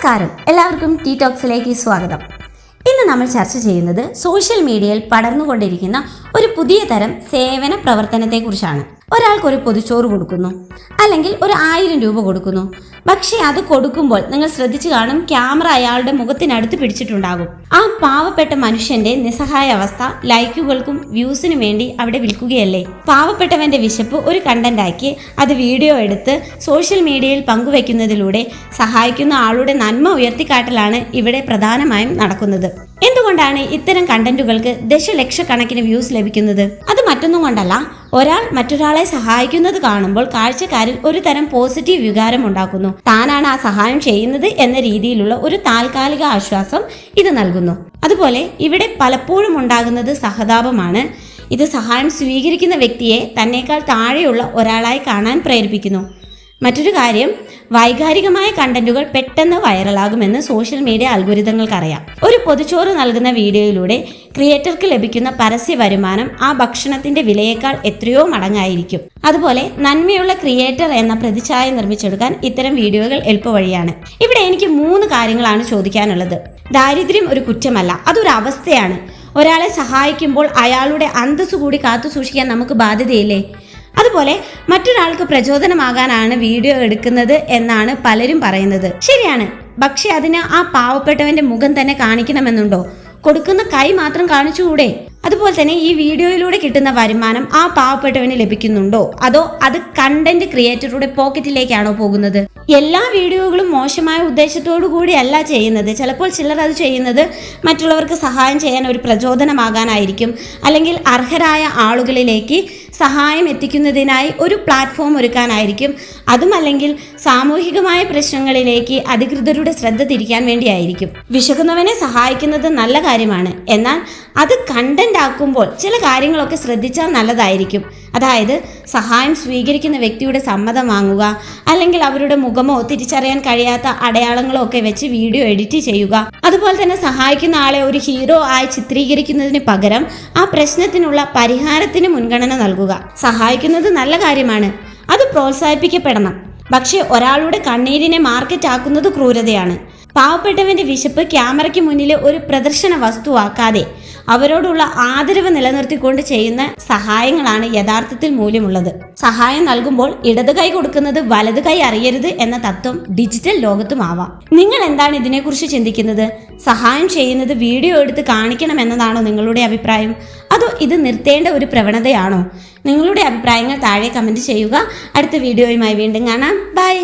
നമസ്കാരം, എല്ലാവർക്കും ടി ടോക്സിലേക്ക് സ്വാഗതം. ഇന്ന് നമ്മൾ ചർച്ച ചെയ്യുന്നത് സോഷ്യൽ മീഡിയയിൽ പടർന്നുകൊണ്ടിരിക്കുന്ന ഒരു പുതിയ തരം സേവന പ്രവർത്തനത്തെക്കുറിച്ചാണ്. ഒരാൾക്കൊരു പൊതിച്ചോറ് കൊടുക്കുന്നു, അല്ലെങ്കിൽ ഒരു 1000 രൂപ കൊടുക്കുന്നു. പക്ഷേ അത് കൊടുക്കുമ്പോൾ നിങ്ങൾ ശ്രദ്ധിച്ചു കാണും, ക്യാമറ അയാളുടെ മുഖത്തിനടുത്ത് പിടിച്ചിട്ടുണ്ടാകും. ആ പാവപ്പെട്ട മനുഷ്യന്റെ നിസ്സഹായ അവസ്ഥ ലൈക്കുകൾക്കും വ്യൂസിനും വേണ്ടി അവിടെ വിൽക്കുകയല്ലേ. പാവപ്പെട്ടവന്റെ വിശപ്പ് ഒരു കണ്ടന്റാക്കി അത് വീഡിയോ എടുത്ത് സോഷ്യൽ മീഡിയയിൽ പങ്കുവെക്കുന്നതിലൂടെ സഹായിക്കുന്ന ആളുടെ നന്മ ഉയർത്തിക്കാട്ടലാണ് ഇവിടെ പ്രധാനമായും നടക്കുന്നത്. എന്തുകൊണ്ടാണ് ഇത്തരം കണ്ടന്റുകൾക്ക് ദശലക്ഷക്കണക്കിന് വ്യൂസ് ലഭിക്കുന്നത്? അത് മറ്റൊന്നും കൊണ്ടല്ല, ഒരാൾ മറ്റൊരാളെ സഹായിക്കുന്നത് കാണുമ്പോൾ കാഴ്ചക്കാരിൽ ഒരു തരം പോസിറ്റീവ് വികാരം ഉണ്ടാക്കുന്നു. താനാണ് ആ സഹായം ചെയ്യുന്നത് എന്ന രീതിയിലുള്ള ഒരു താൽക്കാലിക ആശ്വാസം ഇത് നൽകുന്നു. അതുപോലെ ഇവിടെ പലപ്പോഴും ഉണ്ടാകുന്നത് സഹതാപമാണ്. ഇത് സഹായം സ്വീകരിക്കുന്ന വ്യക്തിയെ തന്നേക്കാൾ താഴെയുള്ള ഒരാളായി കാണാൻ പ്രേരിപ്പിക്കുന്നു. മറ്റൊരു കാര്യം, വൈകാരികമായ കണ്ടന്റുകൾ പെട്ടെന്ന് വൈറലാകുമെന്ന് സോഷ്യൽ മീഡിയ അൽഗോരിതങ്ങൾക്കറിയാം. ഒരു പൊതിച്ചോറ് നൽകുന്ന വീഡിയോയിലൂടെ ക്രിയേറ്റർക്ക് ലഭിക്കുന്ന പരസ്യ വരുമാനം ആ ഭക്ഷണത്തിന്റെ വിലയേക്കാൾ എത്രയോ മടങ്ങായിരിക്കും. അതുപോലെ നന്മയുള്ള ക്രിയേറ്റർ എന്ന പ്രതിച്ഛായ നിർമ്മിച്ചെടുക്കാൻ ഇത്തരം വീഡിയോകൾ എളുപ്പവഴിയാണ്. ഇവിടെ എനിക്ക് 3 കാര്യങ്ങളാണ് ചോദിക്കാനുള്ളത്. ദാരിദ്ര്യം ഒരു കുറ്റമല്ല, അതൊരു അവസ്ഥയാണ്. ഒരാളെ സഹായിക്കുമ്പോൾ അയാളുടെ അന്തസ്സ് കൂടി കാത്തു സൂക്ഷിക്കാൻ നമുക്ക് ബാധ്യതയില്ലേ? അതുപോലെ മറ്റൊരാൾക്ക് പ്രചോദനമാകാനാണ് വീഡിയോ എടുക്കുന്നത് എന്നാണ് പലരും പറയുന്നത്. ശരിയാണ്, പക്ഷെ അതിന് ആ പാവപ്പെട്ടവന്റെ മുഖം തന്നെ കാണിക്കണമെന്നുണ്ടോ? കൊടുക്കുന്ന കൈ മാത്രം കാണിച്ചുകൂടെ? അതുപോലെ തന്നെ ഈ വീഡിയോയിലൂടെ കിട്ടുന്ന വരുമാനം ആ പാവപ്പെട്ടവന് ലഭിക്കുന്നുണ്ടോ, അതോ അത് കണ്ടന്റ് ക്രിയേറ്ററുടെ പോക്കറ്റിലേക്കാണോ പോകുന്നത്? എല്ലാ വീഡിയോകളും മോശമായ ഉദ്ദേശത്തോടു കൂടിയല്ല ചെയ്യുന്നത്. ചിലപ്പോൾ ചിലർ അത് ചെയ്യുന്നത് മറ്റുള്ളവർക്ക് സഹായം ചെയ്യാൻ ഒരു പ്രചോദനമാകാനായിരിക്കും, അല്ലെങ്കിൽ അർഹരായ ആളുകളിലേക്ക് സഹായം എത്തിക്കുന്നതിനായി ഒരു പ്ലാറ്റ്ഫോം ഒരുക്കാനായിരിക്കും. അതുമല്ലെങ്കിൽ സാമൂഹികമായ പ്രശ്നങ്ങളിലേക്ക് അധികൃതരുടെ ശ്രദ്ധ തിരിക്കാൻ വേണ്ടിയായിരിക്കും. വിശക്കുന്നവനെ സഹായിക്കുന്നത് നല്ല കാര്യമാണ്, എന്നാൽ അത് കണ്ടന്റ് ആക്കുമ്പോൾ ചില കാര്യങ്ങളൊക്കെ ശ്രദ്ധിച്ചാൽ നല്ലതായിരിക്കും. അതായത് സഹായം സ്വീകരിക്കുന്ന വ്യക്തിയുടെ സമ്മതം വാങ്ങുക, അല്ലെങ്കിൽ അവരുടെ മുഖമോ തിരിച്ചറിയാൻ കഴിയാത്ത അടയാളങ്ങളോ ഒക്കെ വെച്ച് വീഡിയോ എഡിറ്റ് ചെയ്യുക. അതുപോലെ തന്നെ സഹായിക്കുന്ന ആളെ ഒരു ഹീറോ ആയി ചിത്രീകരിക്കുന്നതിന് പകരം ആ പ്രശ്നത്തിനുള്ള പരിഹാരത്തിന് മുൻഗണന നൽകുക. സഹായിക്കുന്നത് നല്ല കാര്യമാണ്, അത് പ്രോത്സാഹിപ്പിക്കപ്പെടണം. പക്ഷെ ഒരാളുടെ കണ്ണീരിനെ മാർക്കറ്റ് ആക്കുന്നത് ക്രൂരതയാണ്. പാവപ്പെട്ടവന്റെ വിശപ്പ് ക്യാമറയ്ക്ക് മുന്നിൽ ഒരു പ്രദർശന വസ്തുവാക്കാതെ അവരോടുള്ള ആദരവ് നിലനിർത്തിക്കൊണ്ട് ചെയ്യുന്ന സഹായങ്ങളാണ് യഥാർത്ഥത്തിൽ മൂല്യമുള്ളത്. സഹായം നൽകുമ്പോൾ ഇടത് കൈ കൊടുക്കുന്നത് വലത് കൈ അറിയരുത് എന്ന തത്വം ഡിജിറ്റൽ ലോകത്തുമാവാം. നിങ്ങൾ എന്താണ് ഇതിനെക്കുറിച്ച് ചിന്തിക്കുന്നത്? സഹായം ചെയ്യുന്നത് വീഡിയോ എടുത്ത് കാണിക്കണം എന്നതാണോ നിങ്ങളുടെ അഭിപ്രായം, അതോ ഇത് നിർത്തേണ്ട ഒരു പ്രവണതയാണോ? നിങ്ങളുടെ അഭിപ്രായങ്ങൾ താഴെ കമന്റ് ചെയ്യുക. അടുത്ത വീഡിയോയുമായി വീണ്ടും കാണാം. ബൈ.